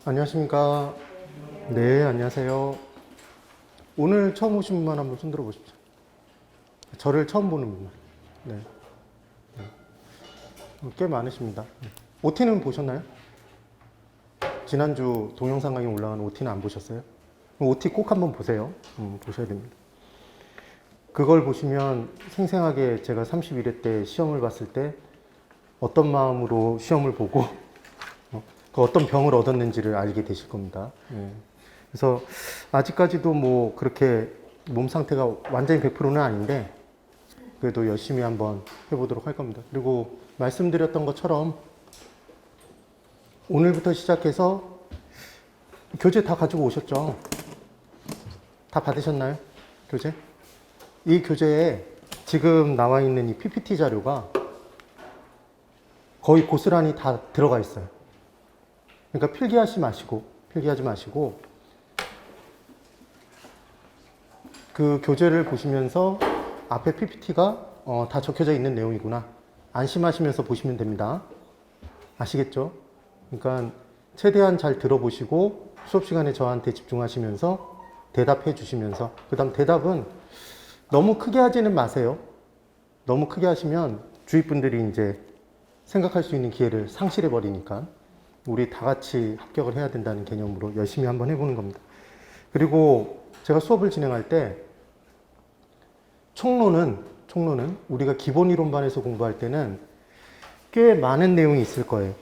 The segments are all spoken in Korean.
안녕하십니까. 네, 안녕하세요. 오늘 처음 오신 분만 한번 손 들어 보십시오. 저를 처음 보는 분만. 네. 꽤 많으십니다. OT는 보셨나요? 지난주 동영상 강의 올라간 OT는 안 보셨어요? OT 꼭 한번 보세요. 보셔야 됩니다. 그걸 보시면 생생하게 제가 31회 때 시험을 봤을 때 어떤 마음으로 시험을 보고 그 어떤 병을 얻었는지를 알게 되실 겁니다. 그래서 아직까지도 뭐 그렇게 몸 상태가 완전히 100%는 아닌데 그래도 열심히 한번 해보도록 할 겁니다. 그리고 말씀드렸던 것처럼 오늘부터 시작해서 교재 다 가지고 오셨죠? 다 받으셨나요? 교재? 이 교재에 지금 나와 있는 이 PPT 자료가 거의 고스란히 다 들어가 있어요. 그러니까 필기하지 마시고 그 교재를 보시면서 앞에 PPT가 다 적혀져 있는 내용이구나. 안심하시면서 보시면 됩니다. 아시겠죠? 그러니까 최대한 잘 들어보시고 수업 시간에 저한테 집중하시면서 대답해 주시면서 그 다음 대답은 너무 크게 하지는 마세요. 너무 크게 하시면 주위 분들이 이제 생각할 수 있는 기회를 상실해 버리니까 우리 다 같이 합격을 해야 된다는 개념으로 열심히 한번 해보는 겁니다. 그리고 제가 수업을 진행할 때 총론은 우리가 기본 이론반에서 공부할 때는 꽤 많은 내용이 있을 거예요.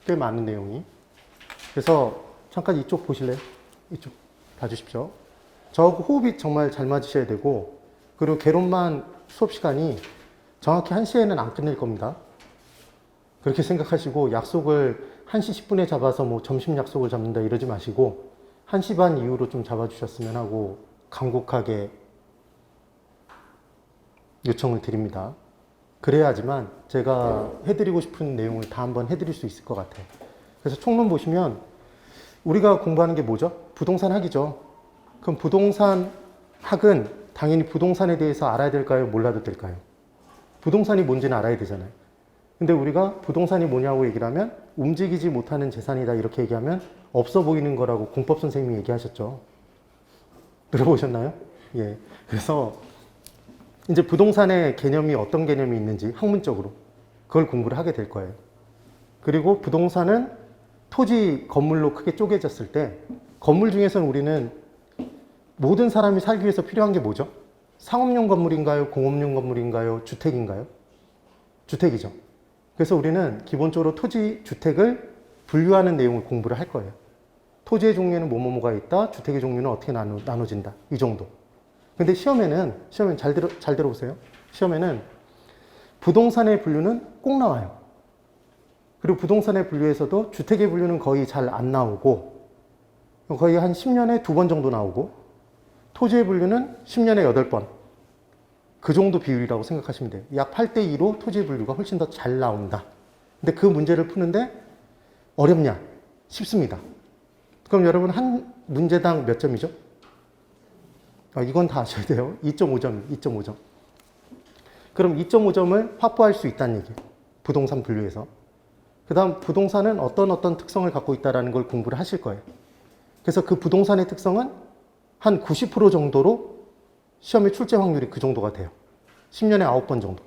꽤 많은 내용이. 그래서 잠깐 이쪽 보실래요? 이쪽 봐주십시오. 저하고 호흡이 정말 잘 맞으셔야 되고 그리고 개론만 수업 시간이 정확히 1시에는 안 끝낼 겁니다. 그렇게 생각하시고 약속을 1시 10분에 잡아서 뭐 점심 약속을 잡는다 이러지 마시고 1시 반 이후로 좀 잡아주셨으면 하고 간곡하게 요청을 드립니다. 그래야지만 제가 해드리고 싶은 내용을 다 한번 해드릴 수 있을 것 같아요. 그래서 총론 보시면 우리가 공부하는 게 뭐죠? 부동산 학이죠. 그럼 부동산 학은 당연히 부동산에 대해서 알아야 될까요? 몰라도 될까요? 부동산이 뭔지는 알아야 되잖아요. 근데 우리가 부동산이 뭐냐고 얘기를 하면 움직이지 못하는 재산이다 이렇게 얘기하면 없어 보이는 거라고 공법 선생님이 얘기하셨죠. 들어보셨나요? 예. 그래서 이제 부동산의 개념이 어떤 개념이 있는지 학문적으로 그걸 공부를 하게 될 거예요. 그리고 부동산은 토지, 건물로 크게 쪼개졌을 때 건물 중에서는 우리는 모든 사람이 살기 위해서 필요한 게 뭐죠? 상업용 건물인가요? 공업용 건물인가요? 주택인가요? 주택이죠. 그래서 우리는 기본적으로 토지, 주택을 분류하는 내용을 공부를 할 거예요. 토지의 종류에는 뭐뭐뭐가 있다. 주택의 종류는 어떻게 나눠진다. 이 정도. 근데 시험에는 잘 들어보세요. 시험에는 부동산의 분류는 꼭 나와요. 그리고 부동산의 분류에서도 주택의 분류는 거의 잘 안 나오고 거의 한 10년에 2번 정도 나오고 토지의 분류는 10년에 8번. 그 정도 비율이라고 생각하시면 돼요. 약 8대 2로 토지의 분류가 훨씬 더 잘 나온다. 근데 그 문제를 푸는데 어렵냐? 쉽습니다. 그럼 여러분 한 문제당 몇 점이죠? 이건 다 아셔야 돼요. 2.5점. 그럼 2.5점을 확보할 수 있다는 얘기예요. 부동산 분류에서. 그 다음 부동산은 어떤 특성을 갖고 있다는 걸 공부를 하실 거예요. 그래서 그 부동산의 특성은 한 90% 정도로 시험의 출제 확률이 그 정도가 돼요. 10년에 9번 정도.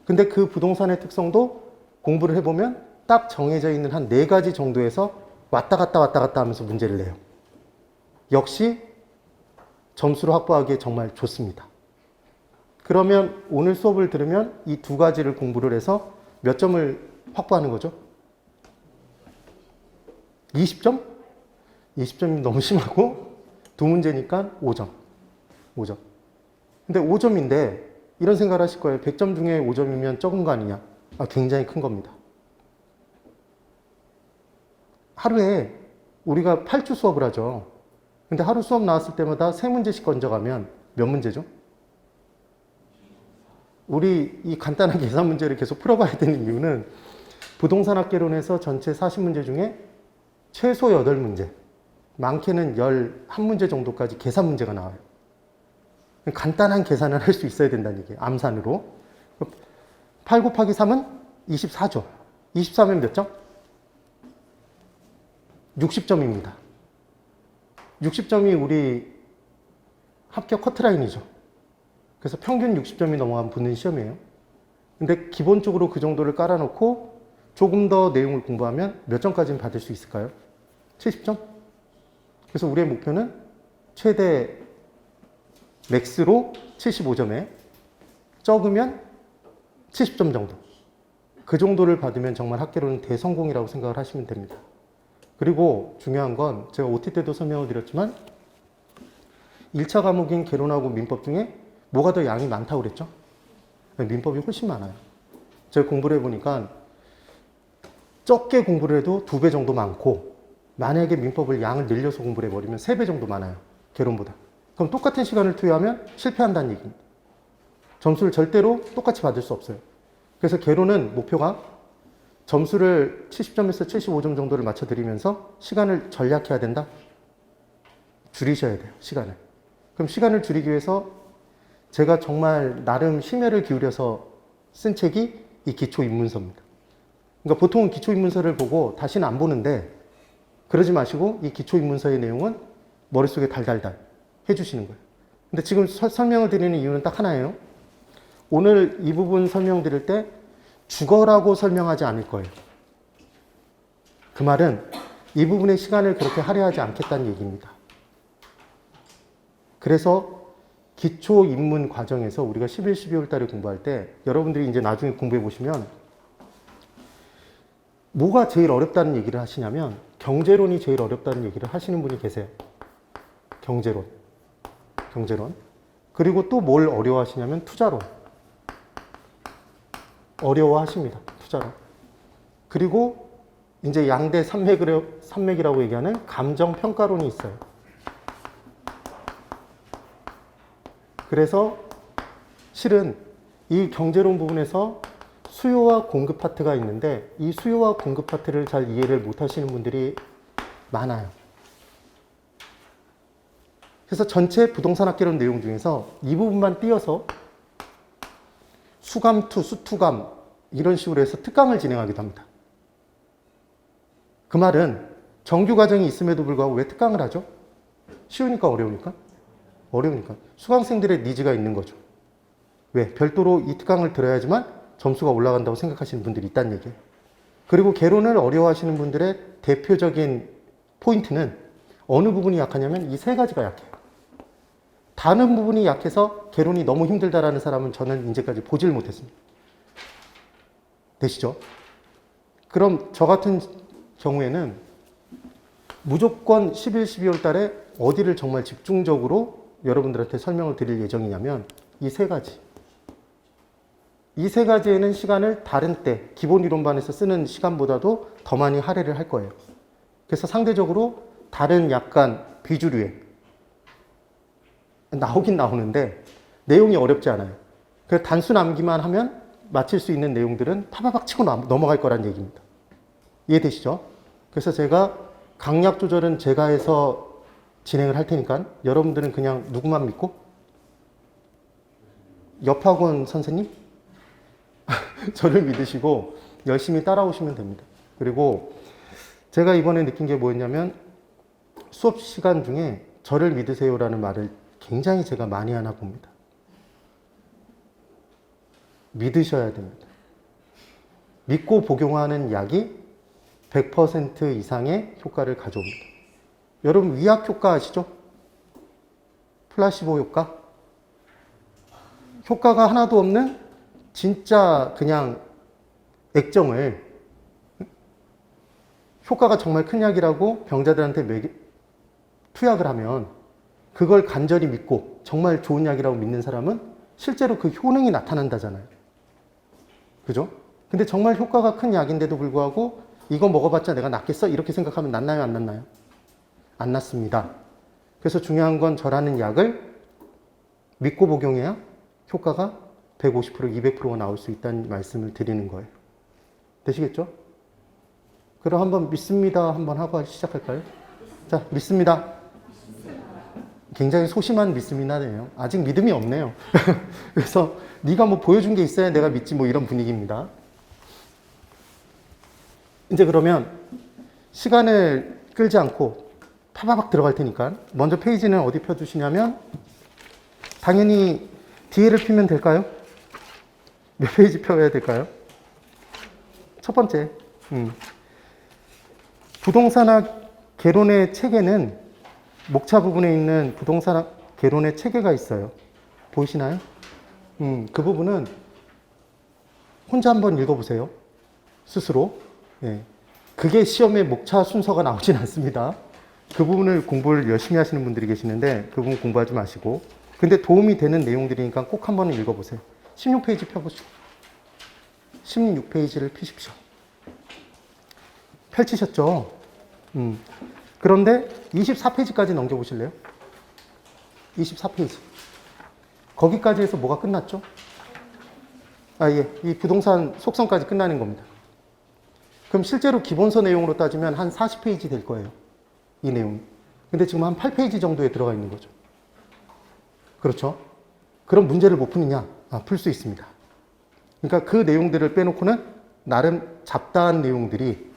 근데 그 부동산의 특성도 공부를 해보면 딱 정해져 있는 한 4가지 정도에서 왔다 갔다 하면서 문제를 내요. 역시 점수를 확보하기에 정말 좋습니다. 그러면 오늘 수업을 들으면 이 2가지를 공부를 해서 몇 점을 확보하는 거죠? 20점? 20점이 너무 심하고 2문제니까 5점. 근데 5점인데 이런 생각을 하실 거예요. 100점 중에 5점이면 적은 거 아니냐? 굉장히 큰 겁니다. 하루에 우리가 8주 수업을 하죠. 근데 하루 수업 나왔을 때마다 3문제씩 건져가면 몇 문제죠? 우리 이 간단한 계산 문제를 계속 풀어봐야 되는 이유는 부동산 학개론에서 전체 40문제 중에 최소 8문제, 많게는 11문제 정도까지 계산 문제가 나와요. 간단한 계산을 할 수 있어야 된다는 얘기예요. 암산으로. 8 곱하기 3은 24죠. 24면 몇 점? 60점입니다. 60점이 우리 합격 커트라인이죠. 그래서 평균 60점이 넘어가면 붙는 시험이에요. 근데 기본적으로 그 정도를 깔아놓고 조금 더 내용을 공부하면 몇 점까지는 받을 수 있을까요? 70점? 그래서 우리의 목표는 최대 맥스로 75점에 적으면 70점 정도. 그 정도를 받으면 정말 학계로는 대성공이라고 생각을 하시면 됩니다. 그리고 중요한 건 제가 OT 때도 설명을 드렸지만 1차 과목인 개론하고 민법 중에 뭐가 더 양이 많다고 그랬죠? 민법이 훨씬 많아요. 제가 공부를 해보니까 적게 공부를 해도 2배 정도 많고 만약에 민법을 양을 늘려서 공부를 해버리면 3배 정도 많아요. 개론보다. 그럼 똑같은 시간을 투여하면 실패한다는 얘기입니다. 점수를 절대로 똑같이 받을 수 없어요. 그래서 개론은 목표가 점수를 70점에서 75점 정도를 맞춰드리면서 시간을 절약해야 된다? 줄이셔야 돼요. 시간을. 그럼 시간을 줄이기 위해서 제가 정말 나름 심혈을 기울여서 쓴 책이 이 기초입문서입니다. 그러니까 보통은 기초입문서를 보고 다시는 안 보는데 그러지 마시고 이 기초입문서의 내용은 머릿속에 달달달 해주시는 거예요. 근데 지금 설명을 드리는 이유는 딱 하나예요. 오늘 이 부분 설명드릴 때 죽어라고 설명하지 않을 거예요. 그 말은 이 부분의 시간을 그렇게 할애하지 않겠다는 얘기입니다. 그래서 기초 입문 과정에서 우리가 11, 12월 달에 공부할 때 여러분들이 이제 나중에 공부해 보시면 뭐가 제일 어렵다는 얘기를 하시냐면 경제론이 제일 어렵다는 얘기를 하시는 분이 계세요. 경제론. 그리고 또 뭘 어려워하시냐면 투자론. 어려워하십니다. 투자론. 그리고 이제 양대 산맥이라고 얘기하는 감정평가론이 있어요. 그래서 실은 이 경제론 부분에서 수요와 공급 파트가 있는데 이 수요와 공급 파트를 잘 이해를 못 하시는 분들이 많아요. 그래서 전체 부동산 학개론 내용 중에서 이 부분만 띄어서 수감2, 수투감 이런 식으로 해서 특강을 진행하기도 합니다. 그 말은 정규 과정이 있음에도 불구하고 왜 특강을 하죠? 쉬우니까 어려우니까? 어려우니까. 수강생들의 니즈가 있는 거죠. 왜? 별도로 이 특강을 들어야지만 점수가 올라간다고 생각하시는 분들이 있다는 얘기예요. 그리고 개론을 어려워하시는 분들의 대표적인 포인트는 어느 부분이 약하냐면 이 세 가지가 약해요. 다른 부분이 약해서 개론이 너무 힘들다라는 사람은 저는 이제까지 보질 못했습니다. 되시죠? 그럼 저 같은 경우에는 무조건 11, 12월 달에 어디를 정말 집중적으로 여러분들한테 설명을 드릴 예정이냐면 이 세 가지. 이 세 가지에는 시간을 다른 때 기본 이론반에서 쓰는 시간보다도 더 많이 할애를 할 거예요. 그래서 상대적으로 다른 약간 비주류의 나오긴 나오는데 내용이 어렵지 않아요. 그래서 단순 암기만 하면 맞힐 수 있는 내용들은 파바박 치고 넘어갈 거란 얘기입니다. 이해되시죠? 그래서 제가 강약 조절은 제가 해서 진행을 할 테니까 여러분들은 그냥 누구만 믿고? 옆 학원 선생님? 저를 믿으시고 열심히 따라오시면 됩니다. 그리고 제가 이번에 느낀 게 뭐였냐면 수업 시간 중에 저를 믿으세요라는 말을 굉장히 제가 많이 하나 봅니다. 믿으셔야 됩니다. 믿고 복용하는 약이 100% 이상의 효과를 가져옵니다. 여러분 위약 효과 아시죠? 플라시보 효과? 효과가 하나도 없는 진짜 그냥 액정을 효과가 정말 큰 약이라고 병자들한테 투약을 하면 그걸 간절히 믿고 정말 좋은 약이라고 믿는 사람은 실제로 그 효능이 나타난다잖아요. 그죠? 근데 정말 효과가 큰 약인데도 불구하고 이거 먹어봤자 내가 낫겠어? 이렇게 생각하면 낫나요? 안 낫나요? 안 낫습니다. 그래서 중요한 건 저라는 약을 믿고 복용해야 효과가 150%, 200%가 나올 수 있다는 말씀을 드리는 거예요. 되시겠죠? 그럼 한번 믿습니다. 한번 하고 시작할까요? 자, 믿습니다. 굉장히 소심한 믿음이 나네요. 아직 믿음이 없네요. 그래서 네가 뭐 보여준 게 있어야 내가 믿지 뭐 이런 분위기입니다. 이제 그러면 시간을 끌지 않고 파바박 들어갈 테니까 먼저 페이지는 어디 펴주시냐면 당연히 뒤에를 피면 될까요? 몇 페이지 펴야 될까요? 첫 번째, 부동산학 개론의 체계는 목차 부분에 있는 부동산학 개론의 체계가 있어요. 보이시나요? 그 부분은 혼자 한번 읽어보세요. 스스로. 예. 그게 시험에 목차 순서가 나오진 않습니다. 그 부분을 공부를 열심히 하시는 분들이 계시는데 그 부분 공부하지 마시고 근데 도움이 되는 내용들이니까 꼭 한번 읽어보세요. 16페이지 펴보시고 16페이지를 펴십시오. 펼치셨죠? 그런데 24페이지까지 넘겨보실래요? 24페이지. 거기까지 해서 뭐가 끝났죠? 예. 이 부동산 속성까지 끝나는 겁니다. 그럼 실제로 기본서 내용으로 따지면 한 40페이지 될 거예요. 이 내용이. 근데 지금 한 8페이지 정도에 들어가 있는 거죠. 그렇죠? 그럼 문제를 못 푸느냐? 풀 수 있습니다. 그러니까 그 내용들을 빼놓고는 나름 잡다한 내용들이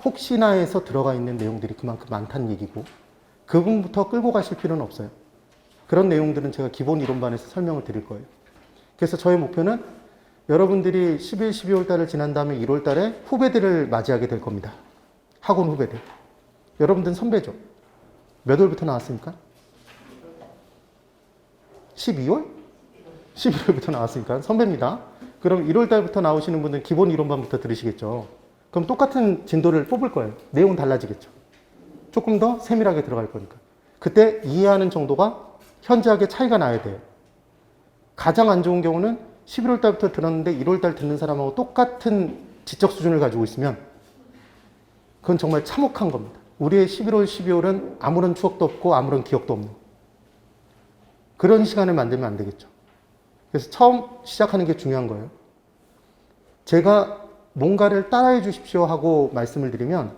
혹시나 해서 들어가 있는 내용들이 그만큼 많다는 얘기고 그 부분부터 끌고 가실 필요는 없어요. 그런 내용들은 제가 기본 이론반에서 설명을 드릴 거예요. 그래서 저의 목표는 여러분들이 11, 12월 달을 지난 다음에 1월 달에 후배들을 맞이하게 될 겁니다. 학원 후배들. 여러분들은 선배죠. 몇 월부터 나왔습니까? 12월? 11월부터 나왔으니까 선배입니다. 그럼 1월 달부터 나오시는 분들은 기본 이론반부터 들으시겠죠. 그럼 똑같은 진도를 뽑을 거예요. 내용은 달라지겠죠. 조금 더 세밀하게 들어갈 거니까. 그때 이해하는 정도가 현저하게 차이가 나야 돼요. 가장 안 좋은 경우는 11월 달부터 들었는데 1월 달 듣는 사람하고 똑같은 지적 수준을 가지고 있으면 그건 정말 참혹한 겁니다. 우리의 11월, 12월은 아무런 추억도 없고 아무런 기억도 없는 그런 시간을 만들면 안 되겠죠. 그래서 처음 시작하는 게 중요한 거예요. 제가 뭔가를 따라해 주십시오 하고 말씀을 드리면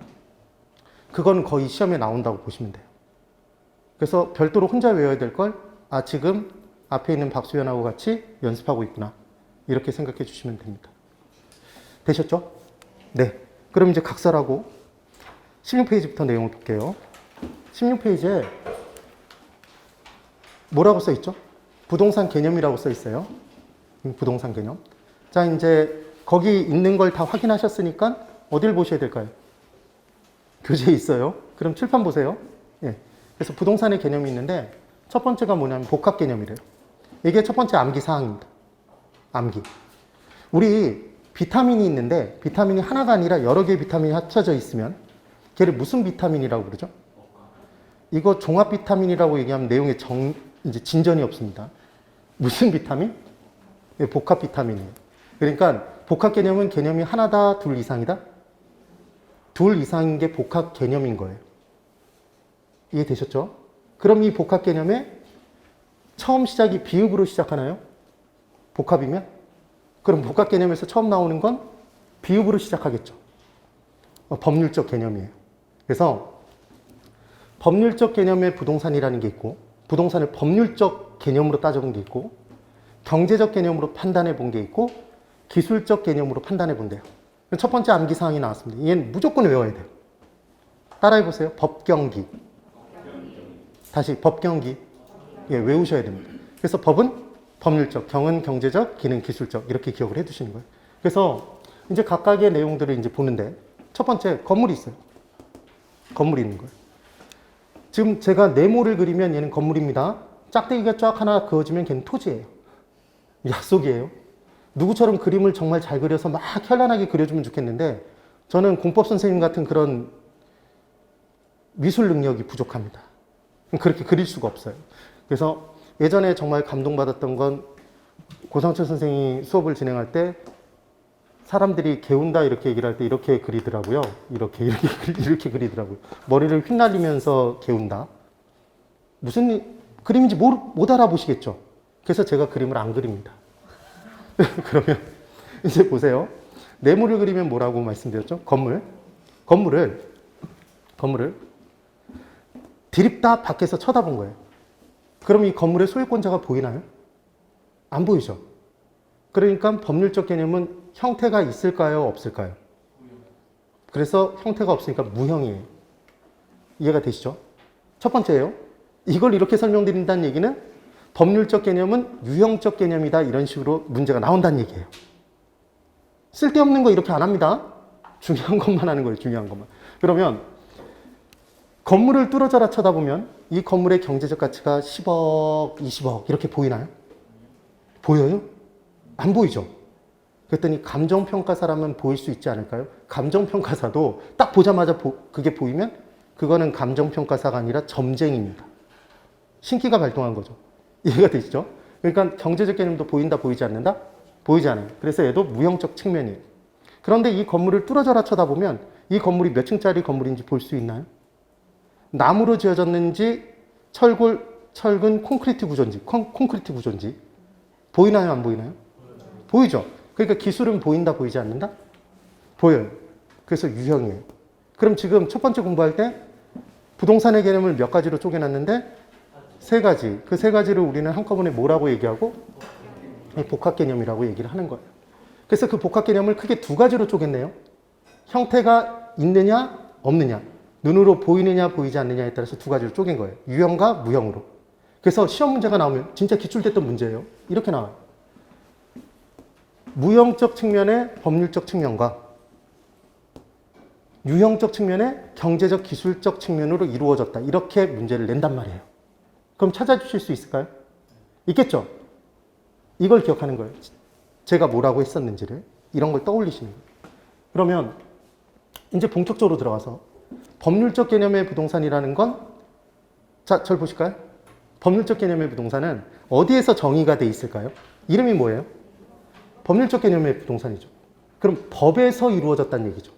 그건 거의 시험에 나온다고 보시면 돼요. 그래서 별도로 혼자 외워야 될 걸, 지금 앞에 있는 박수현하고 같이 연습하고 있구나. 이렇게 생각해 주시면 됩니다. 되셨죠? 네. 그럼 이제 각설하고 16페이지부터 내용을 볼게요. 16페이지에 뭐라고 써 있죠? 부동산 개념이라고 써 있어요. 부동산 개념. 자, 이제 거기 있는 걸 다 확인하셨으니까 어딜 보셔야 될까요? 교재에 있어요. 그럼 칠판 보세요. 예. 그래서 부동산의 개념이 있는데 첫 번째가 뭐냐면 복합 개념이래요. 이게 첫 번째 암기 사항입니다. 암기. 우리 비타민이 있는데 비타민이 하나가 아니라 여러 개의 비타민이 합쳐져 있으면 걔를 무슨 비타민이라고 그러죠? 이거 종합 비타민이라고 얘기하면 내용에 이제 진전이 없습니다. 무슨 비타민? 네, 복합 비타민이에요. 그러니까 복합 개념은 개념이 하나다, 둘 이상이다? 둘 이상인 게 복합 개념인 거예요. 이해되셨죠? 그럼 이 복합 개념에 처음 시작이 비읍으로 시작하나요? 복합이면? 그럼 복합 개념에서 처음 나오는 건 비읍으로 시작하겠죠. 법률적 개념이에요. 그래서 법률적 개념의 부동산이라는 게 있고 부동산을 법률적 개념으로 따져본 게 있고 경제적 개념으로 판단해 본 게 있고 기술적 개념으로 판단해 본대요. 첫 번째 암기사항이 나왔습니다. 얘는 무조건 외워야 돼요. 따라해 보세요. 법경기. 다시 법경기. 예, 외우셔야 됩니다. 그래서 법은 법률적, 경은 경제적, 기는 기술적 이렇게 기억을 해 두시는 거예요. 그래서 이제 각각의 내용들을 이제 보는데 첫 번째 건물이 있어요. 건물이 있는 거예요. 지금 제가 네모를 그리면 얘는 건물입니다. 짝대기가 쫙 하나 그어지면 걔는 토지예요. 약속이에요. 누구처럼 그림을 정말 잘 그려서 막 현란하게 그려주면 좋겠는데 저는 공법 선생님 같은 그런 미술 능력이 부족합니다. 그렇게 그릴 수가 없어요. 그래서 예전에 정말 감동받았던 건 고상철 선생님이 수업을 진행할 때 사람들이 개운다 이렇게 얘기를 할 때 이렇게 그리더라고요. 이렇게 그리더라고요. 머리를 휘날리면서 개운다. 무슨 그림인지 못 알아보시겠죠. 그래서 제가 그림을 안 그립니다. 그러면 이제 보세요. 네모를 그리면 뭐라고 말씀드렸죠? 건물을 드립다 밖에서 쳐다본 거예요. 그럼 이 건물의 소유권자가 보이나요? 안 보이죠. 그러니까 법률적 개념은 형태가 있을까요? 없을까요? 그래서 형태가 없으니까 무형이에요. 이해가 되시죠? 첫 번째예요. 이걸 이렇게 설명드린다는 얘기는 법률적 개념은 유형적 개념이다. 이런 식으로 문제가 나온다는 얘기예요. 쓸데없는 거 이렇게 안 합니다. 중요한 것만 하는 거예요. 중요한 것만. 그러면 건물을 뚫어져라 쳐다보면 이 건물의 경제적 가치가 10억, 20억 이렇게 보이나요? 보여요? 안 보이죠? 그랬더니 감정평가사라면 보일 수 있지 않을까요? 감정평가사도 딱 보자마자 그게 보이면 그거는 감정평가사가 아니라 점쟁입니다. 신기가 발동한 거죠. 이해가 되시죠? 그러니까 경제적 개념도 보인다, 보이지 않는다? 보이지 않아요. 그래서 얘도 무형적 측면이에요. 그런데 이 건물을 뚫어져라 쳐다보면 이 건물이 몇 층짜리 건물인지 볼 수 있나요? 나무로 지어졌는지 철근 콘크리트 구조인지 콘크리트 구조인지 보이나요, 안 보이나요? 보이죠? 그러니까 기술은 보인다, 보이지 않는다? 보여요. 그래서 유형이에요. 그럼 지금 첫 번째 공부할 때 부동산의 개념을 몇 가지로 쪼개놨는데 세 가지. 그 세 가지를 우리는 한꺼번에 뭐라고 얘기하고? 복합 개념이라고 얘기를 하는 거예요. 그래서 그 복합 개념을 크게 두 가지로 쪼갰네요. 형태가 있느냐, 없느냐. 눈으로 보이느냐, 보이지 않느냐에 따라서 두 가지로 쪼갠 거예요. 유형과 무형으로. 그래서 시험 문제가 나오면 진짜 기출됐던 문제예요. 이렇게 나와요. 무형적 측면의 법률적 측면과 유형적 측면의 경제적 기술적 측면으로 이루어졌다. 이렇게 문제를 낸단 말이에요. 그럼 찾아주실 수 있을까요? 있겠죠? 이걸 기억하는 거예요. 제가 뭐라고 했었는지를. 이런 걸 떠올리시는 거예요. 그러면 이제 본격적으로 들어가서 법률적 개념의 부동산이라는 건, 자, 절 보실까요? 법률적 개념의 부동산은 어디에서 정의가 돼 있을까요? 이름이 뭐예요? 법률적 개념의 부동산이죠. 그럼 법에서 이루어졌다는 얘기죠.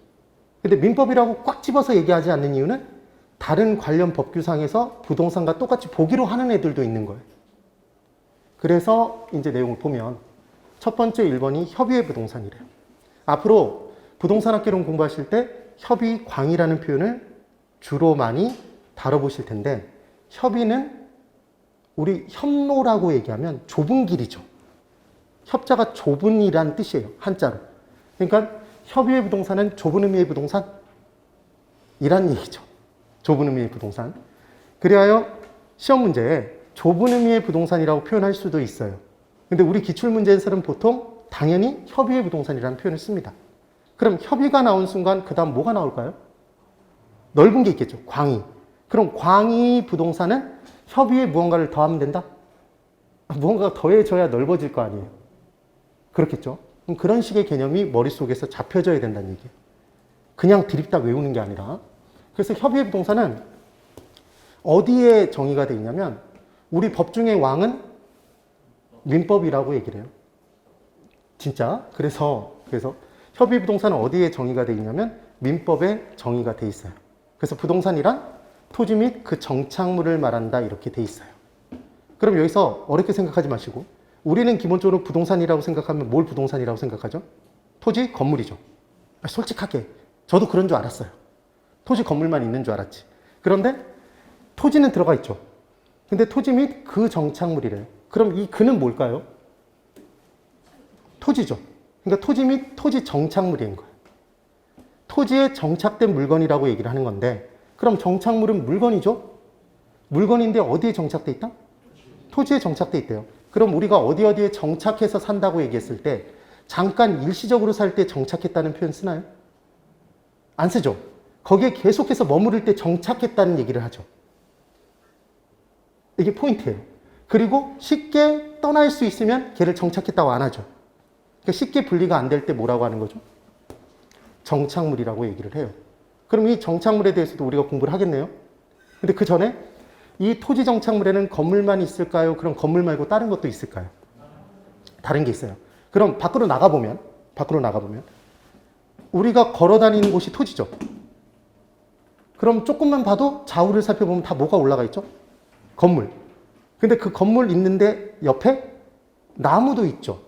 근데 민법이라고 꽉 집어서 얘기하지 않는 이유는 다른 관련 법규상에서 부동산과 똑같이 보기로 하는 애들도 있는 거예요. 그래서 이제 내용을 보면 첫 번째 1번이 협의의 부동산이래요. 앞으로 부동산학개론 공부하실 때 협의광이라는 표현을 주로 많이 다뤄보실 텐데, 협의는 우리 협로라고 얘기하면 좁은 길이죠. 협자가 좁은 이란 뜻이에요. 한자로. 그러니까 협의의 부동산은 좁은 의미의 부동산? 이란 얘기죠. 좁은 의미의 부동산. 그리하여 시험 문제에 좁은 의미의 부동산이라고 표현할 수도 있어요. 근데 우리 기출문제에서는 보통 당연히 협의의 부동산이라는 표현을 씁니다. 그럼 협의가 나온 순간 그 다음 뭐가 나올까요? 넓은 게 있겠죠. 광의. 그럼 광의 부동산은 협의에 무언가를 더하면 된다? 무언가가 더해져야 넓어질 거 아니에요. 그렇겠죠. 그럼 그런 식의 개념이 머릿속에서 잡혀져야 된다는 얘기예요. 그냥 드립다 외우는 게 아니라. 그래서 협의의 부동산은 어디에 정의가 되어 있냐면 우리 법 중에 왕은 민법이라고 얘기를 해요. 진짜. 그래서 협의 부동산은 어디에 정의가 되어 있냐면 민법에 정의가 되어 있어요. 그래서 부동산이란 토지 및 그 정착물을 말한다 이렇게 되어 있어요. 그럼 여기서 어렵게 생각하지 마시고 우리는 기본적으로 부동산이라고 생각하면 뭘 부동산이라고 생각하죠? 토지, 건물이죠. 솔직하게 저도 그런 줄 알았어요. 토지, 건물만 있는 줄 알았지. 그런데 토지는 들어가 있죠. 근데 토지 및 그 정착물이래요. 그럼 이 그는 뭘까요? 토지죠. 그러니까 토지 및 토지 정착물인 거예요. 토지에 정착된 물건이라고 얘기를 하는 건데, 그럼 정착물은 물건이죠? 물건인데 어디에 정착돼 있다? 토지에 정착돼 있대요. 그럼 우리가 어디에 정착해서 산다고 얘기했을 때 잠깐 일시적으로 살 때 정착했다는 표현 쓰나요? 안 쓰죠. 거기에 계속해서 머무를 때 정착했다는 얘기를 하죠. 이게 포인트예요. 그리고 쉽게 떠날 수 있으면 걔를 정착했다고 안 하죠. 그러니까 쉽게 분리가 안 될 때 뭐라고 하는 거죠? 정착물이라고 얘기를 해요. 그럼 이 정착물에 대해서도 우리가 공부를 하겠네요. 근데 그 전에 이 토지 정착물에는 건물만 있을까요? 그럼 건물 말고 다른 것도 있을까요? 다른 게 있어요. 그럼 밖으로 나가보면 우리가 걸어 다니는 곳이 토지죠. 그럼 조금만 봐도 좌우를 살펴보면 다 뭐가 올라가 있죠? 건물. 근데 그 건물 있는데 옆에 나무도 있죠.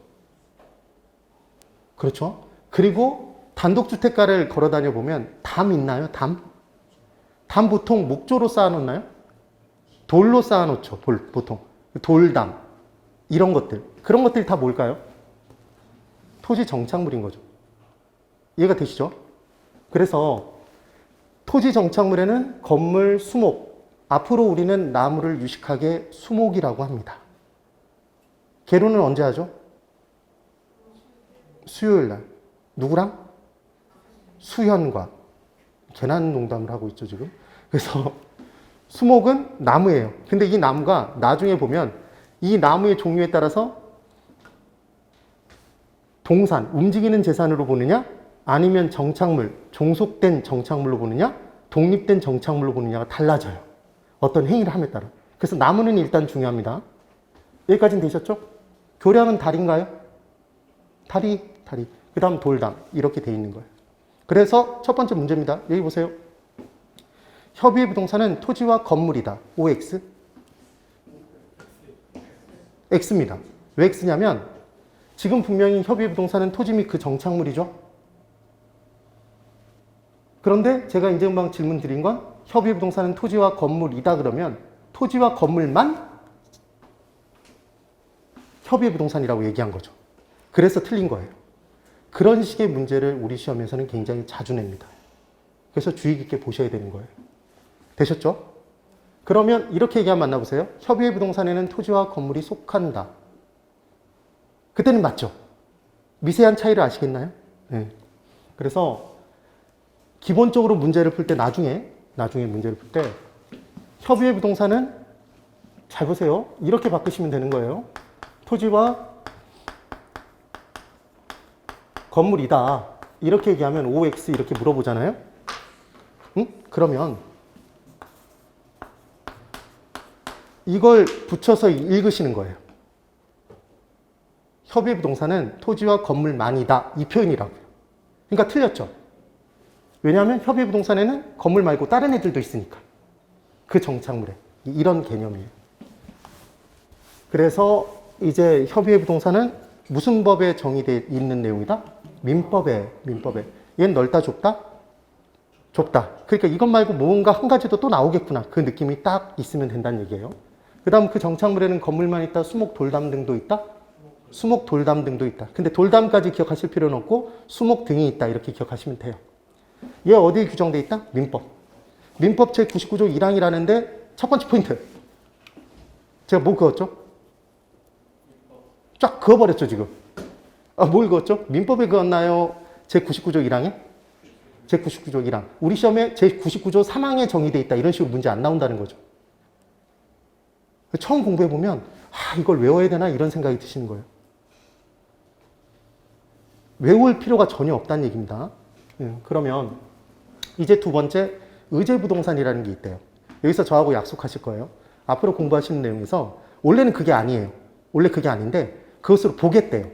그렇죠? 그리고 단독주택가를 걸어 다녀 보면 담 있나요? 담? 담 보통 목조로 쌓아놓나요? 돌로 쌓아놓죠. 보통. 돌담. 이런 것들. 그런 것들이 다 뭘까요? 토지 정착물인 거죠. 이해가 되시죠? 그래서 토지 정착물에는 건물, 수목, 앞으로 우리는 나무를 유식하게 수목이라고 합니다. 개로는 언제 하죠? 수요일 날. 누구랑? 수현과. 괜한 농담을 하고 있죠, 지금. 그래서 수목은 나무예요. 근데 이 나무가 나중에 보면 이 나무의 종류에 따라서 동산, 움직이는 재산으로 보느냐, 아니면 정착물, 종속된 정착물로 보느냐, 독립된 정착물로 보느냐가 달라져요. 어떤 행위를 함에 따라. 그래서 나무는 일단 중요합니다. 여기까지는 되셨죠? 교량은 달인가요? 다리. 그 다음 돌담. 이렇게 돼 있는 거예요. 그래서 첫 번째 문제입니다. 여기 보세요. 협의의 부동산은 토지와 건물이다. OX? X입니다. 왜 X냐면 지금 분명히 협의의 부동산은 토지 및 그 정착물이죠. 그런데 제가 이제 금방 질문 드린 건 협의의 부동산은 토지와 건물이다 그러면 토지와 건물만 협의의 부동산이라고 얘기한 거죠. 그래서 틀린 거예요. 그런 식의 문제를 우리 시험에서는 굉장히 자주 냅니다. 그래서 주의 깊게 보셔야 되는 거예요. 되셨죠? 그러면 이렇게 얘기하면 만나보세요. 협의의 부동산에는 토지와 건물이 속한다. 그때는 맞죠? 미세한 차이를 아시겠나요? 네. 그래서 기본적으로 문제를 풀 때 나중에 문제를 풀 때 협의의 부동산은 잘 보세요. 이렇게 바꾸시면 되는 거예요. 토지와 건물이다. 이렇게 얘기하면 OX 이렇게 물어보잖아요. 응? 그러면 이걸 붙여서 읽으시는 거예요. 협의의 부동산은 토지와 건물만이다. 이 표현이라고요. 그러니까 틀렸죠. 왜냐하면 협의의 부동산에는 건물 말고 다른 애들도 있으니까. 그 정착물에. 이런 개념이에요. 그래서 이제 협의의 부동산은 무슨 법에 정의되어 있는 내용이다? 민법에. 얘는 넓다, 좁다? 좁다. 그러니까 이것 말고 뭔가 한 가지도 또 나오겠구나. 그 느낌이 딱 있으면 된다는 얘기예요. 그 다음 그 정착물에는 건물만 있다, 수목, 돌담 등도 있다? 수목, 돌담 등도 있다. 근데 돌담까지 기억하실 필요는 없고 수목 등이 있다. 이렇게 기억하시면 돼요. 얘 어디에 규정되어 있다? 민법. 민법 제99조 1항이라는데 첫 번째 포인트. 제가 뭐 그었죠? 쫙 그어버렸죠, 지금. 뭘 그었죠? 민법에 그었나요? 제99조 1항에? 제99조 1항. 우리 시험에 제99조 3항에 정의되어 있다. 이런 식으로 문제 안 나온다는 거죠. 처음 공부해보면, 이걸 외워야 되나? 이런 생각이 드시는 거예요. 외울 필요가 전혀 없다는 얘기입니다. 그러면 이제 두 번째, 의제부동산이라는 게 있대요. 여기서 저하고 약속하실 거예요. 앞으로 공부하시는 내용에서 원래는 그게 아니에요. 원래 그게 아닌데 그것으로 보겠대요.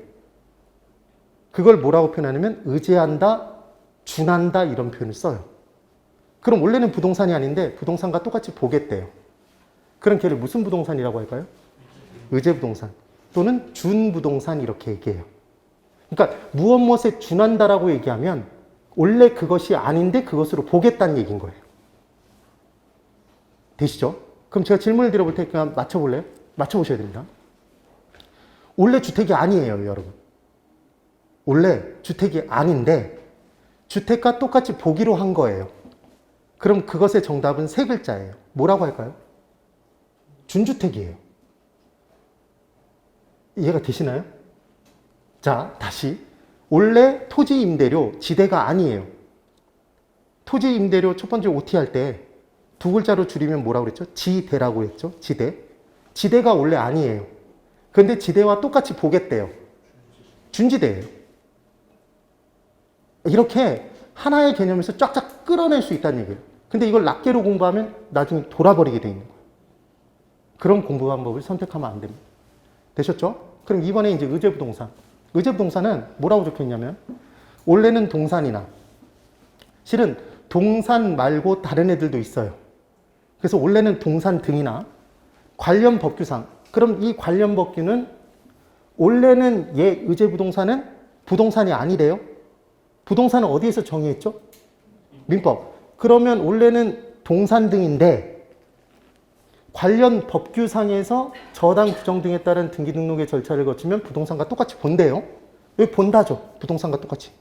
그걸 뭐라고 표현하냐면 의제한다, 준한다 이런 표현을 써요. 그럼 원래는 부동산이 아닌데 부동산과 똑같이 보겠대요. 그럼 걔를 무슨 부동산이라고 할까요? 의제부동산 또는 준부동산 이렇게 얘기해요. 그러니까 무엇에 준한다라고 얘기하면 원래 그것이 아닌데 그것으로 보겠다는 얘기인 거예요. 되시죠? 그럼 제가 질문을 드려볼 테니까 맞춰볼래요? 맞춰보셔야 됩니다. 원래 주택이 아니에요, 여러분. 원래 주택이 아닌데 주택과 똑같이 보기로 한 거예요. 그럼 그것의 정답은 세 글자예요. 뭐라고 할까요? 준주택이에요. 이해가 되시나요? 자, 다시. 원래 토지 임대료 지대가 아니에요. 토지 임대료 첫 번째 OT 할 때 두 글자로 줄이면 뭐라고 그랬죠? 지대라고 했죠? 지대. 지대가 원래 아니에요. 근데 지대와 똑같이 보겠대요. 준지대예요. 이렇게 하나의 개념에서 쫙쫙 끌어낼 수 있다는 얘기예요. 근데 이걸 낱개로 공부하면 나중에 돌아버리게 돼 있는 거예요. 그런 공부 방법을 선택하면 안 됩니다. 되셨죠? 그럼 이번에 이제 의제부동산. 의제부동산은 뭐라고 적혀 있냐면 원래는 동산이나 실은 동산 말고 다른 애들도 있어요. 그래서 원래는 동산 등이나 관련 법규상 그럼 이 관련 법규는 원래는 의제부동산은 부동산이 아니래요. 부동산은 어디에서 정의했죠? 민법. 그러면 원래는 동산 등인데 관련 법규상에서 저당 규정 등에 따른 등기 등록의 절차를 거치면 부동산과 똑같이 본대요. 여기 본다죠. 부동산과 똑같이.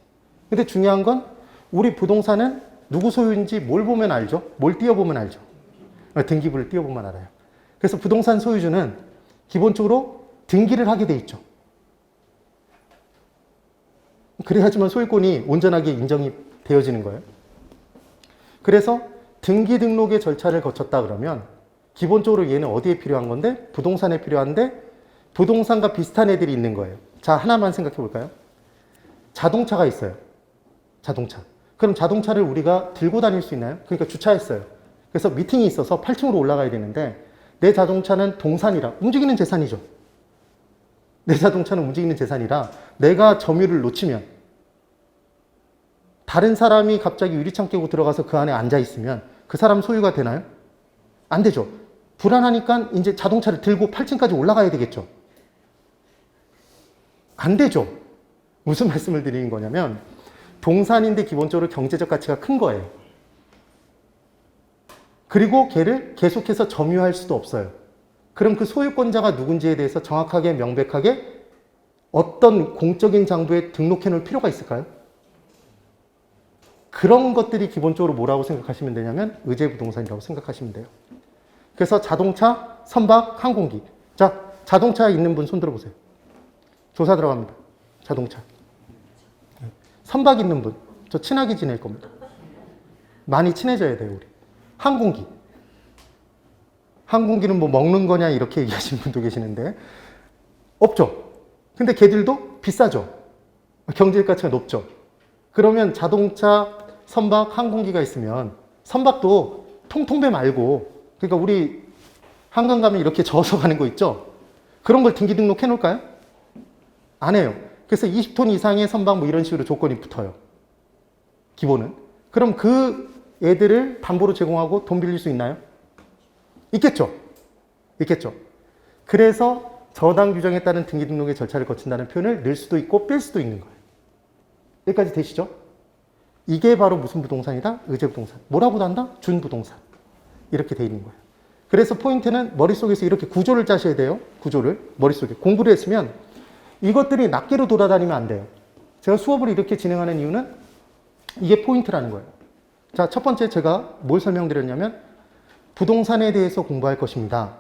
근데 중요한 건 우리 부동산은 누구 소유인지 뭘 보면 알죠? 뭘 띄워보면 알죠? 등기부를 띄워보면 알아요. 그래서 부동산 소유주는 기본적으로 등기를 하게 돼 있죠. 그래야지만 소유권이 온전하게 인정이 되어지는 거예요. 그래서 등기 등록의 절차를 거쳤다 그러면 기본적으로 얘는 어디에 필요한 건데? 부동산에 필요한데 부동산과 비슷한 애들이 있는 거예요. 자, 하나만 생각해 볼까요? 자동차가 있어요. 자동차. 그럼 자동차를 우리가 들고 다닐 수 있나요? 그러니까 주차했어요. 그래서 미팅이 있어서 8층으로 올라가야 되는데 내 자동차는 동산이라 움직이는 재산이죠. 내 자동차는 움직이는 재산이라 내가 점유를 놓치면 다른 사람이 갑자기 유리창 깨고 들어가서 그 안에 앉아 있으면 그 사람 소유가 되나요? 안 되죠. 불안하니까 이제 자동차를 들고 8층까지 올라가야 되겠죠. 안 되죠. 무슨 말씀을 드리는 거냐면 동산인데 기본적으로 경제적 가치가 큰 거예요. 그리고 걔를 계속해서 점유할 수도 없어요. 그럼 그 소유권자가 누군지에 대해서 정확하게 명백하게 어떤 공적인 장부에 등록해 놓을 필요가 있을까요? 그런 것들이 기본적으로 뭐라고 생각하시면 되냐면 의제부동산이라고 생각하시면 돼요. 그래서 자동차, 선박, 항공기. 자, 자동차 있는 분 손 들어보세요. 조사 들어갑니다. 자동차. 선박 있는 분. 저 친하게 지낼 겁니다. 많이 친해져야 돼요, 우리. 항공기. 항공기는 뭐 먹는 거냐 이렇게 얘기하시는 분도 계시는데 없죠. 근데 걔들도 비싸죠. 경제 가치가 높죠. 그러면 자동차, 선박, 항공기가 있으면 선박도 통통배 말고 그러니까 우리 한강 가면 이렇게 저어서 가는 거 있죠. 그런 걸 등기 등록해 놓을까요? 안 해요. 그래서 20톤 이상의 선박 뭐 이런 식으로 조건이 붙어요. 기본은. 그럼 그 애들을 담보로 제공하고 돈 빌릴 수 있나요? 있겠죠. 있겠죠. 그래서 저당 규정에 따른 등기 등록의 절차를 거친다는 표현을 넣을 수도 있고 뺄 수도 있는 거예요. 여기까지 되시죠? 이게 바로 무슨 부동산이다? 의제부동산. 뭐라고도 한다? 준부동산. 이렇게 돼 있는 거예요. 그래서 포인트는 머릿속에서 이렇게 구조를 짜셔야 돼요. 구조를. 머릿속에. 공부를 했으면 이것들이 낱개로 돌아다니면 안 돼요. 제가 수업을 이렇게 진행하는 이유는 이게 포인트라는 거예요. 자, 첫 번째 제가 뭘 설명드렸냐면 부동산에 대해서 공부할 것입니다.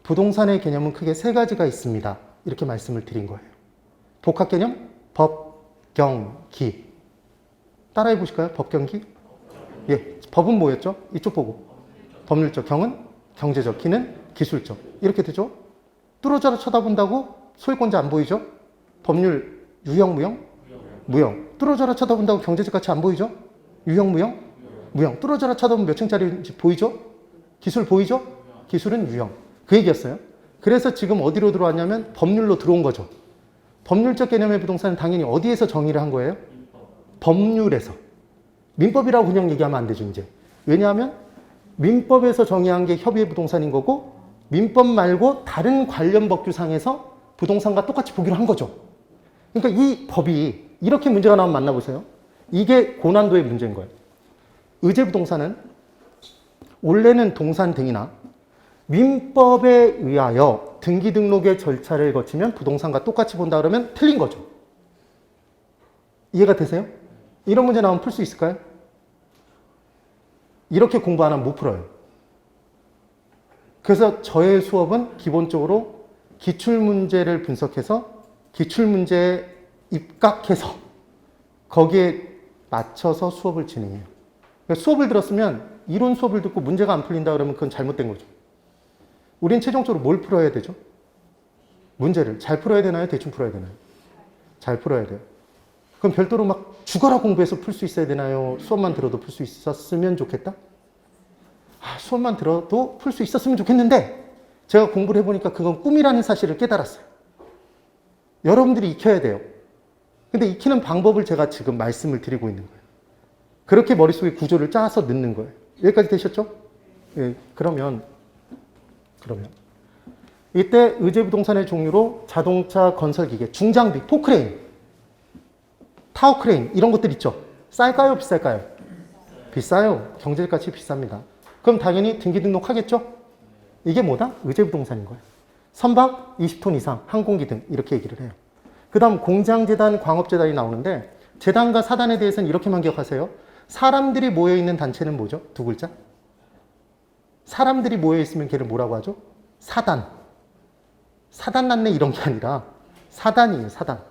부동산의 개념은 크게 세 가지가 있습니다. 이렇게 말씀을 드린 거예요. 복합 개념, 법, 경, 기. 따라해 보실까요? 법, 경, 기? 예, 법은 뭐였죠? 이쪽 보고. 법률적, 경은 경제적, 기는 기술적. 이렇게 되죠? 뚫어져라 쳐다본다고 소유권자 안 보이죠? 법률 유형, 무형? 무형. 뚫어져라 쳐다본다고 경제적 가치 안 보이죠? 유형, 무형? 무형. 뚫어져라 쳐다보면 몇 층짜리인지 보이죠? 기술 보이죠? 기술은 유형. 그 얘기였어요. 그래서 지금 어디로 들어왔냐면 법률로 들어온 거죠. 법률적 개념의 부동산은 당연히 어디에서 정의를 한 거예요? 법률에서. 민법이라고 그냥 얘기하면 안 되죠, 이제. 왜냐하면 민법에서 정의한 게 협의의 부동산인 거고 민법 말고 다른 관련 법규상에서 부동산과 똑같이 보기로 한 거죠. 그러니까 이 법이 이렇게 문제가 나오면 만나보세요. 이게 고난도의 문제인 거예요. 의제부동산은 원래는 동산 등이나 민법에 의하여 등기 등록의 절차를 거치면 부동산과 똑같이 본다 그러면 틀린 거죠. 이해가 되세요? 이런 문제 나오면 풀 수 있을까요? 이렇게 공부 안 하면 못 풀어요. 그래서 저의 수업은 기본적으로 기출문제를 분석해서 기출문제에 입각해서 거기에 맞춰서 수업을 진행해요. 그러니까 수업을 들었으면 이론 수업을 듣고 문제가 안 풀린다 그러면 그건 잘못된 거죠. 우린 최종적으로 뭘 풀어야 되죠? 문제를 잘 풀어야 되나요? 대충 풀어야 되나요? 잘 풀어야 돼요. 그럼 별도로 막 죽어라 공부해서 풀 수 있어야 되나요? 수업만 들어도 풀 수 있었으면 좋겠다? 수업만 들어도 풀 수 있었으면 좋겠는데 제가 공부를 해보니까 그건 꿈이라는 사실을 깨달았어요. 여러분들이 익혀야 돼요. 근데 익히는 방법을 제가 지금 말씀을 드리고 있는 거예요. 그렇게 머릿속에 구조를 짜서 넣는 거예요. 여기까지 되셨죠? 예, 그러면 이때 의제부동산의 종류로 자동차, 건설기계, 중장비, 포크레인, 타워크레인 이런 것들 있죠. 쌀까요? 비쌀까요? 비싸요. 경제적 가치 비쌉니다. 그럼 당연히 등기 등록하겠죠? 이게 뭐다? 의제부동산인 거예요. 선박 20톤 이상, 항공기 등 이렇게 얘기를 해요. 그 다음 공장재단, 광업재단이 나오는데 재단과 사단에 대해서는 이렇게만 기억하세요. 사람들이 모여있는 단체는 뭐죠? 두 글자? 사람들이 모여있으면 걔를 뭐라고 하죠? 사단. 사단 났네 이런 게 아니라 사단이에요, 사단.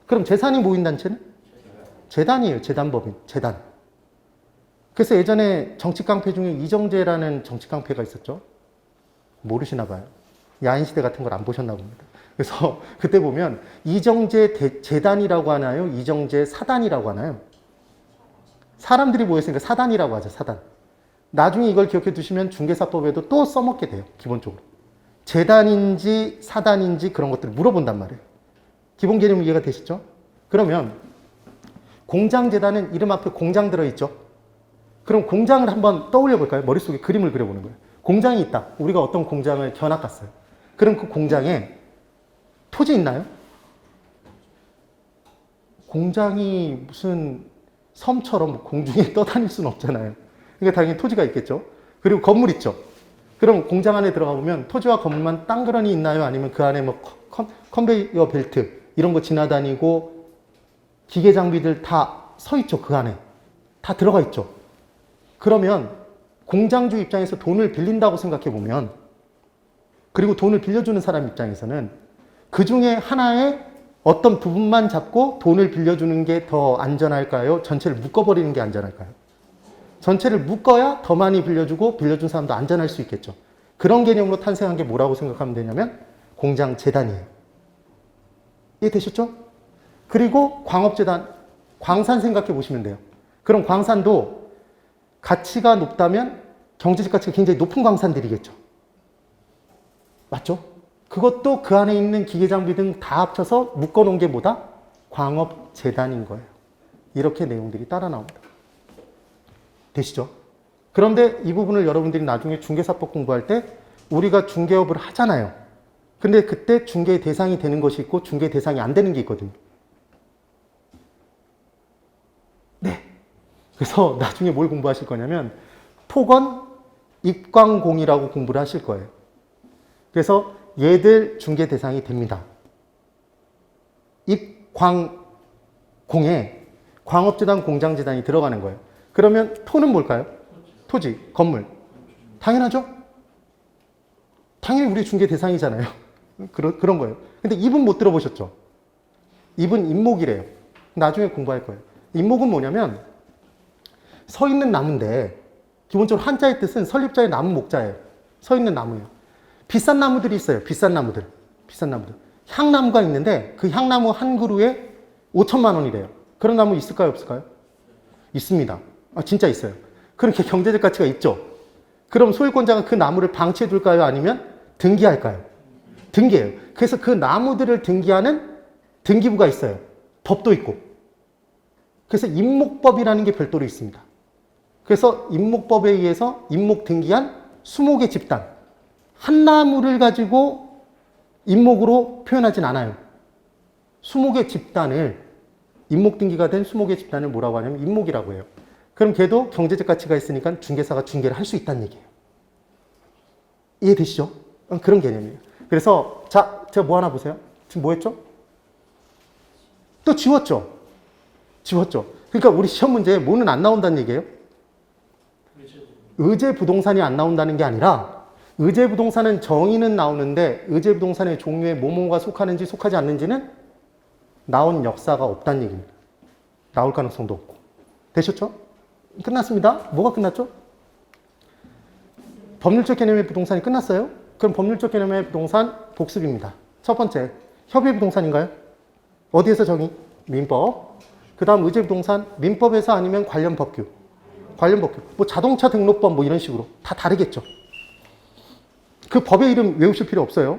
그럼 재산이 모인 단체는? 재단이에요, 재단법인, 재단. 그래서 예전에 정치 깡패 중에 이정재라는 정치 깡패가 있었죠. 모르시나 봐요. 야인시대 같은 걸 안 보셨나 봅니다. 그래서 그때 보면 이정재 재단이라고 하나요? 이정재 사단이라고 하나요? 사람들이 모였으니까 사단이라고 하죠, 사단. 나중에 이걸 기억해 두시면 중개사법에도 또 써먹게 돼요, 기본적으로. 재단인지 사단인지 그런 것들을 물어본단 말이에요. 기본 개념 이해가 되시죠? 그러면 공장재단은 이름 앞에 공장 들어있죠? 그럼 공장을 한번 떠올려 볼까요? 머릿속에 그림을 그려보는 거예요. 공장이 있다. 우리가 어떤 공장을 견학 갔어요. 그럼 그 공장에 토지 있나요? 공장이 무슨 섬처럼 공중에 떠다닐 수는 없잖아요. 그러니까 당연히 토지가 있겠죠. 그리고 건물 있죠. 그럼 공장 안에 들어가 보면 토지와 건물만 땅그러니 있나요? 아니면 그 안에 뭐 컨베이어 벨트 이런 거 지나다니고 기계 장비들 다 서 있죠. 그 안에 다 들어가 있죠. 그러면 공장주 입장에서 돈을 빌린다고 생각해 보면, 그리고 돈을 빌려주는 사람 입장에서는 그 중에 하나의 어떤 부분만 잡고 돈을 빌려주는 게 더 안전할까요? 전체를 묶어버리는 게 안전할까요? 전체를 묶어야 더 많이 빌려주고 빌려준 사람도 안전할 수 있겠죠. 그런 개념으로 탄생한 게 뭐라고 생각하면 되냐면 공장재단이에요. 이해되셨죠? 그리고 광업재단, 광산 생각해 보시면 돼요. 그럼 광산도 가치가 높다면 경제적 가치가 굉장히 높은 광산들이겠죠. 맞죠? 그것도 그 안에 있는 기계장비 등 다 합쳐서 묶어놓은 게 뭐다? 광업재단인 거예요. 이렇게 내용들이 따라 나옵니다. 되시죠? 그런데 이 부분을 여러분들이 나중에 중개사법 공부할 때 우리가 중개업을 하잖아요. 근데 그때 중개의 대상이 되는 것이 있고 중개의 대상이 안 되는 게 있거든요. 네. 그래서 나중에 뭘 공부하실 거냐면 토건 입광공이라고 공부를 하실 거예요. 그래서 얘들 중개 대상이 됩니다. 입광공에 광업재단, 공장재단이 들어가는 거예요. 그러면 토는 뭘까요? 토지, 건물. 당연하죠? 당연히 우리 중개 대상이잖아요. 그런 거예요. 근데 입은 못 들어보셨죠? 입은 입목이래요. 나중에 공부할 거예요. 입목은 뭐냐면 서 있는 나무인데 기본적으로 한자의 뜻은 설립자의 나무 목자예요. 서 있는 나무예요. 비싼 나무들이 있어요. 비싼 나무들. 향나무가 있는데 그 향나무 한 그루에 5천만 원이래요. 그런 나무 있을까요? 없을까요? 있습니다. 아, 진짜 있어요. 그렇게 경제적 가치가 있죠. 그럼 소유권자가 그 나무를 방치해 둘까요? 아니면 등기할까요? 등기해요. 그래서 그 나무들을 등기하는 등기부가 있어요. 법도 있고. 그래서 임목법이라는 게 별도로 있습니다. 그래서 임목법에 의해서 임목 등기한 수목의 집단. 한 나무를 가지고 임목으로 표현하진 않아요. 수목의 집단을, 임목 등기가 된 수목의 집단을 뭐라고 하냐면 임목이라고 해요. 그럼 걔도 경제적 가치가 있으니까 중개사가 중개를 할 수 있다는 얘기예요. 이해되시죠? 그런 개념이에요. 그래서 자, 제가 뭐 하나 보세요. 지금 뭐 했죠? 또 지웠죠? 그러니까 우리 시험 문제에 뭐는 안 나온다는 얘기예요? 의제 부동산이 안 나온다는 게 아니라 의제 부동산은 정의는 나오는데 의제 부동산의 종류에 뭐뭐가 속하는지 속하지 않는지는 나온 역사가 없다는 얘기입니다. 나올 가능성도 없고. 되셨죠? 끝났습니다. 뭐가 끝났죠? 법률적 개념의 부동산이 끝났어요. 그럼 법률적 개념의 부동산 복습입니다. 첫 번째, 협의 부동산인가요? 어디에서 정의? 민법. 그 다음 의제 부동산, 민법에서 아니면 관련 법규. 뭐 자동차 등록법 뭐 이런 식으로 다 다르겠죠. 그 법의 이름 외우실 필요 없어요.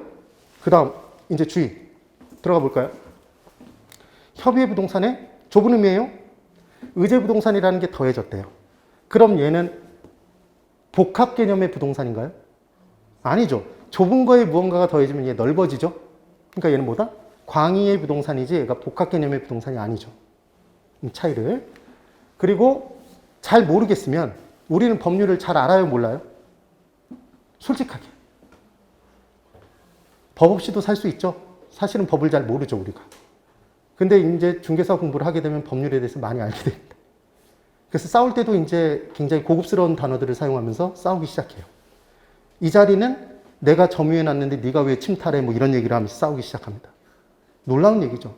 그 다음 이제 주의 들어가 볼까요? 협의의 부동산의 좁은 의미예요. 의제 부동산이라는 게 더해졌대요. 그럼 얘는 복합 개념의 부동산인가요? 아니죠. 좁은 거에 무언가가 더해지면 얘 넓어지죠. 그러니까 얘는 뭐다? 광의의 부동산이지 얘가 복합 개념의 부동산이 아니죠. 이 차이를. 그리고 잘 모르겠으면 우리는 법률을 잘 알아요, 몰라요? 솔직하게. 법 없이도 살 수 있죠. 사실은 법을 잘 모르죠, 우리가. 근데 이제 중개사 공부를 하게 되면 법률에 대해서 많이 알게 됩니다. 그래서 싸울 때도 이제 굉장히 고급스러운 단어들을 사용하면서 싸우기 시작해요. 이 자리는 내가 점유해 놨는데 네가 왜 침탈해? 뭐 이런 얘기를 하면서 싸우기 시작합니다. 놀라운 얘기죠.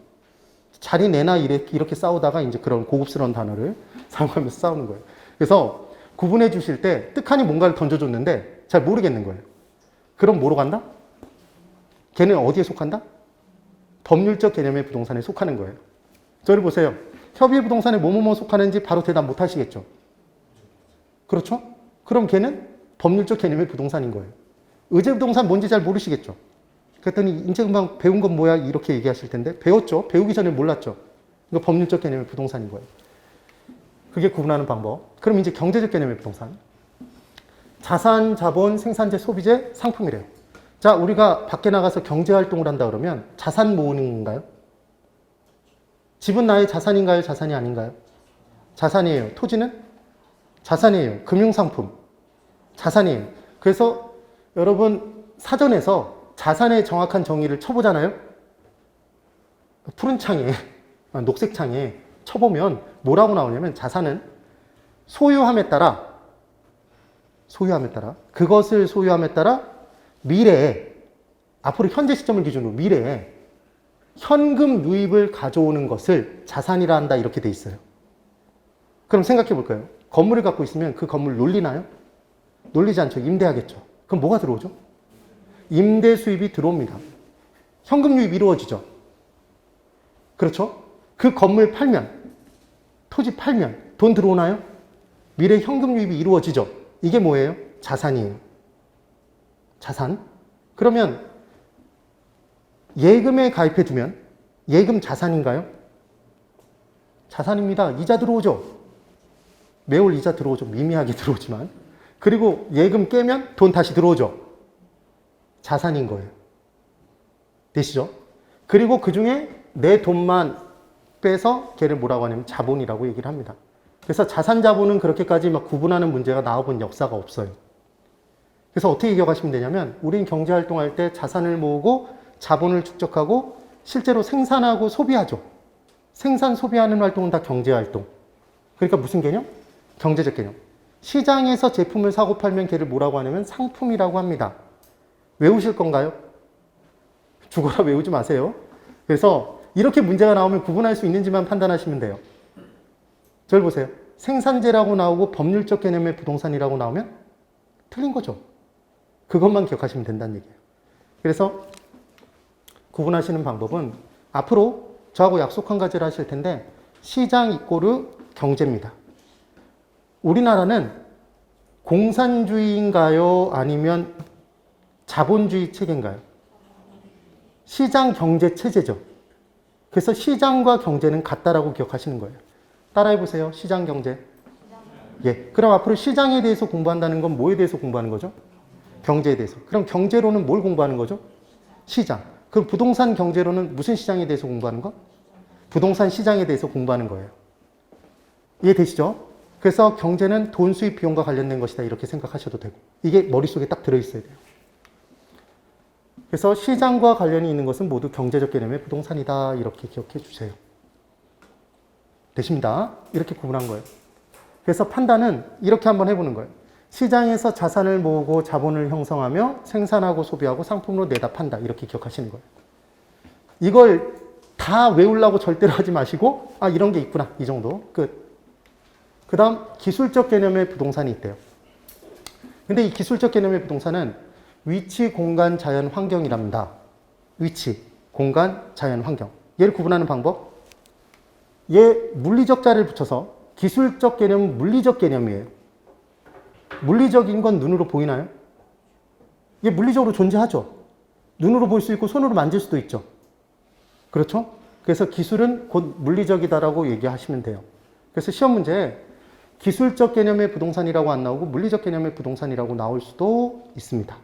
자리 내나 이렇게 싸우다가 이제 그런 고급스러운 단어를 사용하면서 싸우는 거예요. 그래서 구분해 주실 때 뜻하니 뭔가를 던져줬는데 잘 모르겠는 거예요. 그럼 뭐로 간다? 걔는 어디에 속한다? 법률적 개념의 부동산에 속하는 거예요. 저를 보세요. 협의의 부동산에 뭐뭐뭐 속하는지 바로 대답 못 하시겠죠? 그렇죠? 그럼 걔는 법률적 개념의 부동산인 거예요. 의제 부동산 뭔지 잘 모르시겠죠? 그랬더니 이제 금방 배운 건 뭐야? 이렇게 얘기하실 텐데 배웠죠? 배우기 전에 몰랐죠? 이거 법률적 개념의 부동산인 거예요. 그게 구분하는 방법. 그럼 이제 경제적 개념의 부동산. 자산, 자본, 생산재, 소비재, 상품이래요. 자, 우리가 밖에 나가서 경제활동을 한다 그러면 자산 모으는 건가요? 집은 나의 자산인가요? 자산이 아닌가요? 자산이에요. 토지는? 자산이에요. 금융상품. 자산이에요. 그래서 여러분 사전에서 자산의 정확한 정의를 쳐보잖아요. 푸른 창에, 녹색 창에 쳐보면 뭐라고 나오냐면 자산은 소유함에 따라 그것을 소유함에 따라 미래에 앞으로 현재 시점을 기준으로 미래에 현금 유입을 가져오는 것을 자산이라 한다 이렇게 돼 있어요. 그럼 생각해 볼까요? 건물을 갖고 있으면 그 건물 놀리나요? 놀리지 않죠. 임대하겠죠. 그럼 뭐가 들어오죠? 임대 수입이 들어옵니다. 현금 유입이 이루어지죠. 그렇죠? 그 건물 팔면, 토지 팔면 돈 들어오나요? 미래 현금 유입이 이루어지죠. 이게 뭐예요? 자산이에요. 자산. 그러면 예금에 가입해 두면 예금 자산인가요? 자산입니다. 이자 들어오죠. 매월 이자 들어오죠. 미미하게 들어오지만. 그리고 예금 깨면 돈 다시 들어오죠. 자산인 거예요. 되시죠? 그리고 그 중에 내 돈만 빼서 걔를 뭐라고 하냐면 자본이라고 얘기를 합니다. 그래서 자산 자본은 그렇게까지 막 구분하는 문제가 나와본 역사가 없어요. 그래서 어떻게 기억하시면 되냐면 우리는 경제활동할 때 자산을 모으고 자본을 축적하고 실제로 생산하고 소비하죠. 생산, 소비하는 활동은 다 경제활동. 그러니까 무슨 개념? 경제적 개념. 시장에서 제품을 사고 팔면 걔를 뭐라고 하냐면 상품이라고 합니다. 외우실 건가요? 죽어라 외우지 마세요. 그래서 이렇게 문제가 나오면 구분할 수 있는지만 판단하시면 돼요. 저를 보세요. 생산재라고 나오고 법률적 개념의 부동산이라고 나오면 틀린 거죠. 그것만 기억하시면 된다는 얘기예요. 그래서 구분하시는 방법은 앞으로 저하고 약속한 가지를 하실 텐데 시장 이꼬르 경제입니다. 우리나라는 공산주의인가요? 아니면 자본주의 체계인가요? 시장 경제 체제죠. 그래서 시장과 경제는 같다라고 기억하시는 거예요. 따라해 보세요. 시장 경제. 예. 그럼 앞으로 시장에 대해서 공부한다는 건 뭐에 대해서 공부하는 거죠? 경제에 대해서. 그럼 경제로는 뭘 공부하는 거죠? 시장. 그럼 부동산 경제로는 무슨 시장에 대해서 공부하는 거? 부동산 시장에 대해서 공부하는 거예요. 이해되시죠? 그래서 경제는 돈 수입 비용과 관련된 것이다 이렇게 생각하셔도 되고 이게 머릿속에 딱 들어있어야 돼요. 그래서 시장과 관련이 있는 것은 모두 경제적 개념의 부동산이다 이렇게 기억해 주세요. 되십니다. 이렇게 구분한 거예요. 그래서 판단은 이렇게 한번 해보는 거예요. 시장에서 자산을 모으고 자본을 형성하며 생산하고 소비하고 상품으로 내다 판다 이렇게 기억하시는 거예요. 이걸 다 외우려고 절대로 하지 마시고 아 이런 게 있구나 이 정도 끝. 그 다음 기술적 개념의 부동산이 있대요. 근데 이 기술적 개념의 부동산은 위치, 공간, 자연, 환경이랍니다. 위치, 공간, 자연, 환경. 얘를 구분하는 방법. 얘 물리적 자를 붙여서 기술적 개념은 물리적 개념이에요. 물리적인 건 눈으로 보이나요? 얘 물리적으로 존재하죠. 눈으로 볼 수 있고 손으로 만질 수도 있죠. 그렇죠? 그래서 기술은 곧 물리적이다라고 얘기하시면 돼요. 그래서 시험 문제에 기술적 개념의 부동산이라고 안 나오고 물리적 개념의 부동산이라고 나올 수도 있습니다.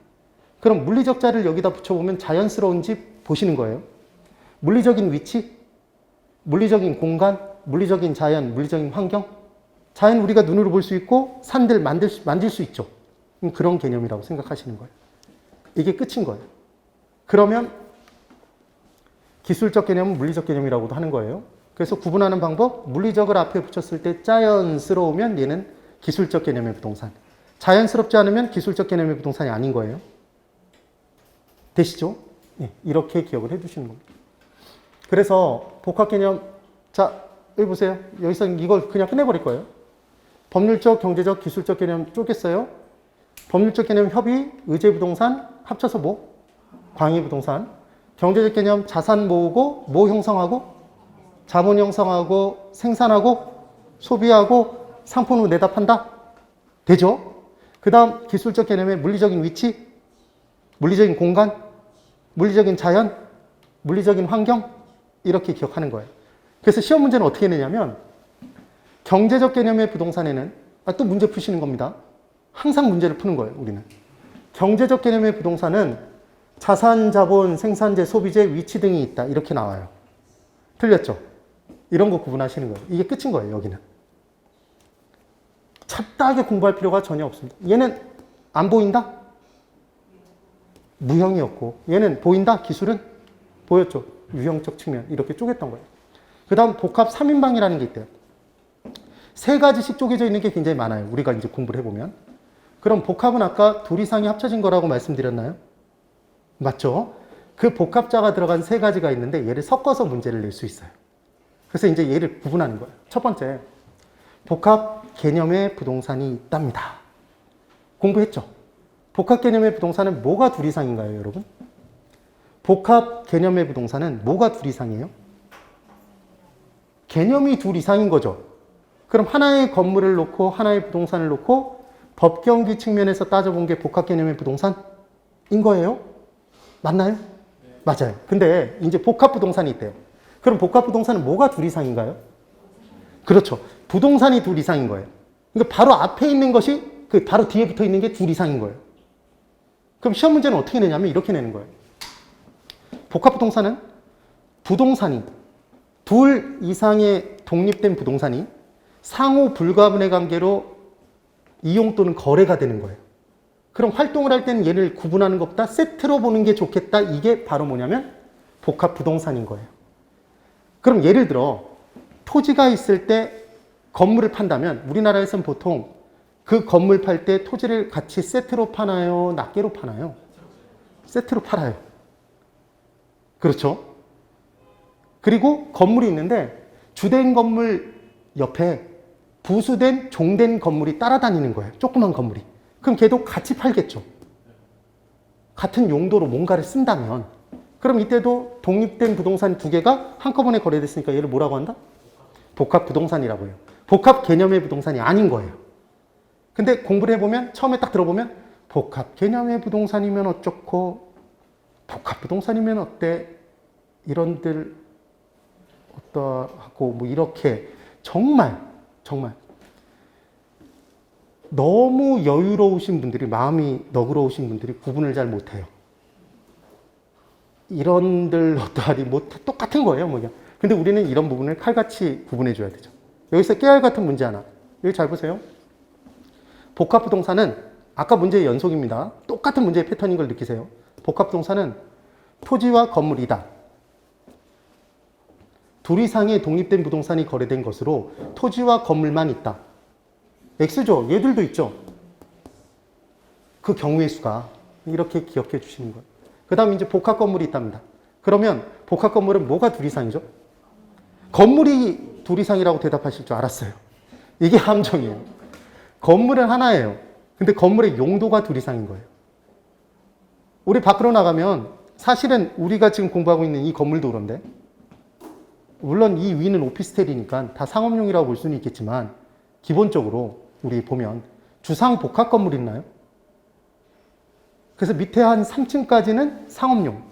그럼 물리적 자를 여기다 붙여보면 자연스러운지 보시는 거예요. 물리적인 위치, 물리적인 공간, 물리적인 자연, 물리적인 환경. 자연 우리가 눈으로 볼 수 있고 산들 만질 수 있죠. 그런 개념이라고 생각하시는 거예요. 이게 끝인 거예요. 그러면 기술적 개념은 물리적 개념이라고도 하는 거예요. 그래서 구분하는 방법, 물리적을 앞에 붙였을 때 자연스러우면 얘는 기술적 개념의 부동산. 자연스럽지 않으면 기술적 개념의 부동산이 아닌 거예요. 되시죠? 네, 이렇게 기억을 해두시는 겁니다. 그래서 복합 개념, 자, 여기 보세요. 여기서 이걸 그냥 끝내버릴 거예요. 법률적, 경제적, 기술적 개념 쪼갰어요. 법률적 개념 협의, 의제 부동산, 합쳐서 뭐? 광의 부동산. 경제적 개념 자산 모으고, 뭐 형성하고? 자본 형성하고, 생산하고, 소비하고, 상품 후 내다 판다? 되죠? 그 다음 기술적 개념의 물리적인 위치, 물리적인 공간, 물리적인 자연, 물리적인 환경, 이렇게 기억하는 거예요. 그래서 시험 문제는 어떻게 내냐면 경제적 개념의 부동산에는 또 문제 푸시는 겁니다. 항상 문제를 푸는 거예요, 우리는. 경제적 개념의 부동산은 자산, 자본, 생산재, 소비재, 위치 등이 있다. 이렇게 나와요. 틀렸죠? 이런 거 구분하시는 거예요. 이게 끝인 거예요, 여기는. 잡다하게 공부할 필요가 전혀 없습니다. 얘는 안 보인다? 무형이었고, 얘는 보인다? 기술은? 보였죠? 유형적 측면. 이렇게 쪼갰던 거예요. 그 다음 복합 3인방이라는 게 있대요. 세 가지씩 쪼개져 있는 게 굉장히 많아요. 우리가 이제 공부를 해보면. 그럼 복합은 아까 둘 이상이 합쳐진 거라고 말씀드렸나요? 맞죠? 그 복합자가 들어간 세 가지가 있는데 얘를 섞어서 문제를 낼 수 있어요. 그래서 이제 얘를 구분하는 거예요. 첫 번째, 복합 개념의 부동산이 있답니다. 공부했죠? 복합 개념의 부동산은 뭐가 둘 이상인가요, 여러분? 복합 개념의 부동산은 뭐가 둘 이상이에요? 개념이 둘 이상인 거죠. 그럼 하나의 건물을 놓고 하나의 부동산을 놓고 법경기 측면에서 따져본 게 복합 개념의 부동산인 거예요? 맞나요? 네. 맞아요. 근데 이제 복합 부동산이 있대요. 그럼 복합 부동산은 뭐가 둘 이상인가요? 그렇죠. 부동산이 둘 이상인 거예요. 그러니까 바로 앞에 있는 것이 그 바로 뒤에 붙어 있는 게 둘 이상인 거예요. 그럼 시험 문제는 어떻게 내냐면 이렇게 내는 거예요. 복합 부동산은 부동산이 둘 이상의 독립된 부동산이 상호 불가분의 관계로 이용 또는 거래가 되는 거예요. 그럼 활동을 할 때는 얘를 구분하는 것보다 세트로 보는 게 좋겠다. 이게 바로 뭐냐면 복합 부동산인 거예요. 그럼 예를 들어 토지가 있을 때 건물을 판다면 우리나라에서는 보통 그 건물 팔 때 토지를 같이 세트로 파나요? 낱개로 파나요? 세트로 팔아요. 그렇죠? 그리고 건물이 있는데 주된 건물 옆에 부수된 종된 건물이 따라다니는 거예요. 조그만 건물이. 그럼 걔도 같이 팔겠죠. 같은 용도로 뭔가를 쓴다면. 그럼 이때도 독립된 부동산 두 개가 한꺼번에 거래됐으니까 얘를 뭐라고 한다? 복합 부동산이라고 해요. 복합 개념의 부동산이 아닌 거예요. 근데 공부를 해보면 처음에 딱 들어보면 복합 개념의 부동산이면 어쩌고 복합 부동산이면 어때? 이런들 어떠하고 뭐 이렇게 정말 너무 여유로우신 분들이 마음이 너그러우신 분들이 구분을 잘 못해요. 이런들 어떠하니 뭐 똑같은 거예요. 뭐. 근데 우리는 이런 부분을 칼같이 구분해 줘야 되죠. 여기서 깨알 같은 문제 하나. 여기 잘 보세요. 복합 부동산은 아까 문제의 연속입니다. 똑같은 문제의 패턴인 걸 느끼세요. 복합 부동산은 토지와 건물이다. 둘 이상의 독립된 부동산이 거래된 것으로 토지와 건물만 있다. X죠. 얘들도 있죠. 그 경우의 수가. 이렇게 기억해 주시는 거예요. 그 다음 이제 복합 건물이 있답니다. 그러면 복합 건물은 뭐가 둘 이상이죠? 건물이 둘 이상이라고 대답하실 줄 알았어요. 이게 함정이에요. 건물은 하나예요. 근데 건물의 용도가 둘 이상인 거예요. 우리 밖으로 나가면 사실은 우리가 지금 공부하고 있는 이 건물도 그런데 물론 이 위는 오피스텔이니까 다 상업용이라고 볼 수는 있겠지만 기본적으로 우리 보면 주상 복합 건물 있나요? 그래서 밑에 한 3층까지는 상업용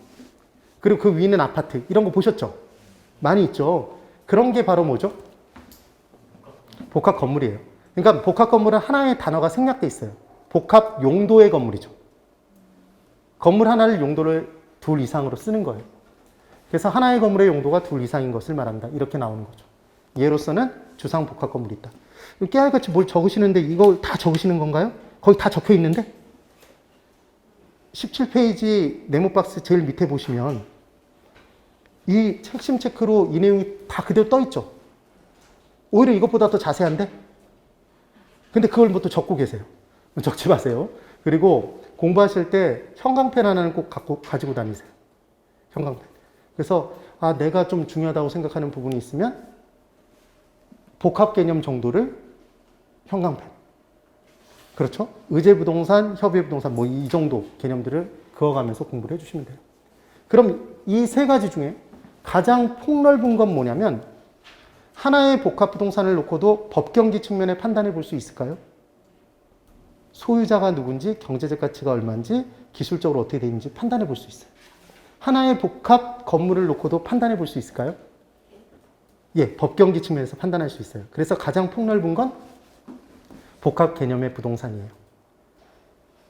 그리고 그 위는 아파트 이런 거 보셨죠? 많이 있죠? 그런 게 바로 뭐죠? 복합 건물이에요. 그러니까 복합 건물은 하나의 단어가 생략돼 있어요. 복합 용도의 건물이죠. 건물 하나를 용도를 둘 이상으로 쓰는 거예요. 그래서 하나의 건물의 용도가 둘 이상인 것을 말한다. 이렇게 나오는 거죠. 예로서는 주상 복합 건물이 있다. 깨알같이 뭘 적으시는데 이거 다 적으시는 건가요? 거기 다 적혀 있는데? 17페이지 네모박스 제일 밑에 보시면 이 핵심 체크로 이 내용이 다 그대로 떠 있죠. 오히려 이것보다 더 자세한데? 근데 그걸 뭐 또 적고 계세요. 적지 마세요. 그리고 공부하실 때 형광펜 하나는 꼭 가지고 다니세요. 형광펜. 그래서 내가 좀 중요하다고 생각하는 부분이 있으면 복합 개념 정도를 형광펜. 그렇죠? 의제부동산, 협의부동산 뭐 이 정도 개념들을 그어가면서 공부를 해주시면 돼요. 그럼 이 세 가지 중에 가장 폭넓은 건 뭐냐면 하나의 복합 부동산을 놓고도 법경기 측면에 판단해 볼 수 있을까요? 소유자가 누군지, 경제적 가치가 얼마인지, 기술적으로 어떻게 되는지 판단해 볼 수 있어요. 하나의 복합 건물을 놓고도 판단해 볼 수 있을까요? 예, 법경기 측면에서 판단할 수 있어요. 그래서 가장 폭넓은 건 복합 개념의 부동산이에요.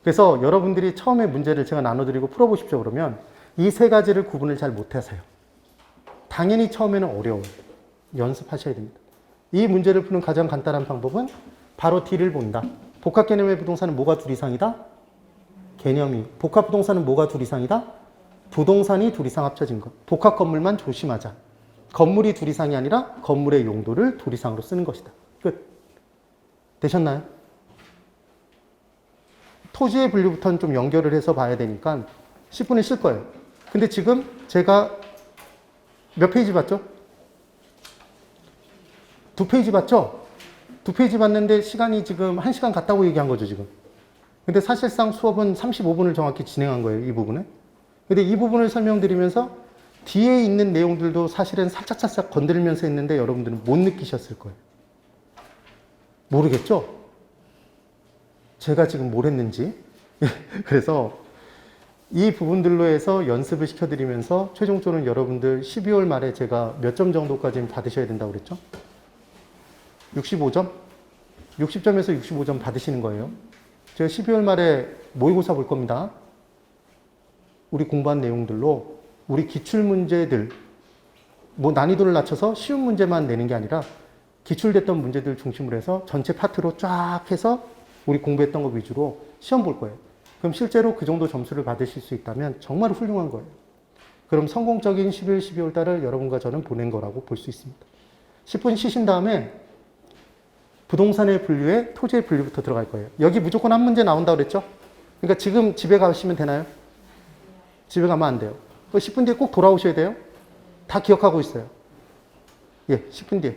그래서 여러분들이 처음에 문제를 제가 나눠드리고 풀어보십시오 그러면 이 세 가지를 구분을 잘 못하세요. 당연히 처음에는 어려워요. 연습하셔야 됩니다. 이 문제를 푸는 가장 간단한 방법은 바로 D를 본다. 복합 개념의 부동산은 뭐가 둘 이상이다? 개념이. 복합 부동산은 뭐가 둘 이상이다? 부동산이 둘 이상 합쳐진 것. 복합 건물만 조심하자. 건물이 둘 이상이 아니라 건물의 용도를 둘 이상으로 쓰는 것이다. 끝. 되셨나요? 토지의 분류부터는 좀 연결을 해서 봐야 되니까 10분에 쉴 거예요. 근데 지금 제가 몇 페이지 봤죠? 2페이지 봤죠? 2페이지 봤는데 시간이 지금 1시간 갔다고 얘기한 거죠, 지금. 근데 사실상 수업은 35분을 정확히 진행한 거예요, 이 부분에. 근데 이 부분을 설명드리면서 뒤에 있는 내용들도 사실은 살짝살짝 건드리면서 했는데 여러분들은 못 느끼셨을 거예요. 모르겠죠? 제가 지금 뭘 했는지. 그래서 이 부분들로 해서 연습을 시켜드리면서 최종적으로는 여러분들 12월 말에 제가 몇 점 정도까지 받으셔야 된다고 그랬죠? 65점? 60점에서 65점 받으시는 거예요. 제가 12월 말에 모의고사 볼 겁니다. 우리 공부한 내용들로 우리 기출문제들, 뭐 난이도를 낮춰서 쉬운 문제만 내는 게 아니라 기출됐던 문제들 중심으로 해서 전체 파트로 쫙 해서 우리 공부했던 거 위주로 시험 볼 거예요. 그럼 실제로 그 정도 점수를 받으실 수 있다면 정말 훌륭한 거예요. 그럼 성공적인 11, 12월 달을 여러분과 저는 보낸 거라고 볼 수 있습니다. 10분 쉬신 다음에 부동산의 분류에 토지의 분류부터 들어갈 거예요. 여기 무조건 한 문제 나온다고 그랬죠? 그러니까 지금 집에 가시면 되나요? 집에 가면 안 돼요. 10분 뒤에 꼭 돌아오셔야 돼요. 다 기억하고 있어요. 예, 10분 뒤에.